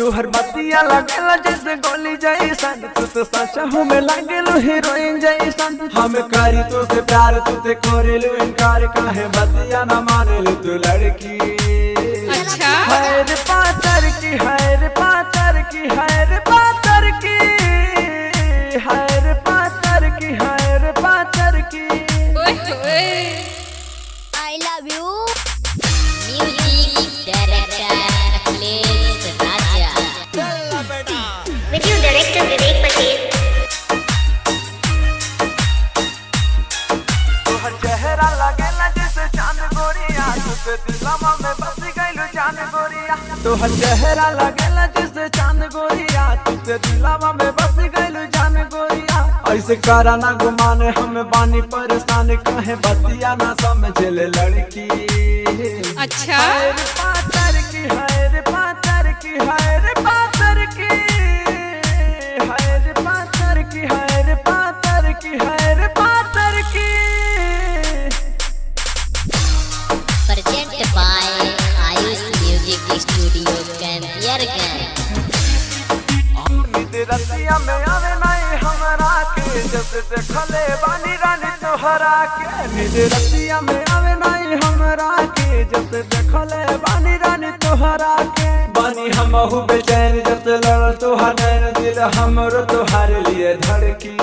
तू हर बतिया लगेला जैसे गोली जैसन, तू तो सच हूँ मैं लगेलू हीरोइन जैसन। हम करी तो से प्यार तू ते करेलू इनकार, काहे बतिया न मानेलू तू लड़की। अच्छा हैर पातर की, हैर पातर की, हैर पातर की, हैर पातर की, हैर पातर की। I love you. Music director Akhilesh Raja. Video director Vivek Patel. तोहर चेहरा लगेला जैसे चांद गोरिया, तुझे दिलवा में बस गइलू जान गोरिया। तोहर चेहरा लगेला जैसे चांद गोरिया, तुझे दिलवा में बस गइलू जान गोरिया। ऐसे करा ना गुमाने हम बानी परेशान, काहे बतिया ना समझले लड़की। अच्छा हैर पातर की, हैर पातर की, हैर पातर की, हैर पातर की, हैर पातर की, हैर पातर की। Present by Ayush Music Studio Campiargan. निद रतिया में आवे नहीं हमरा के, जब देखले बानी रानी तोहरा के। निद रतिया में आवे नहीं हमरा के, जब देखले बानी रानी तोहरा के। बानी हमहु बेचैन जब लड़ तोहर नैन, दिल हमरो तोहार लिए धड़की।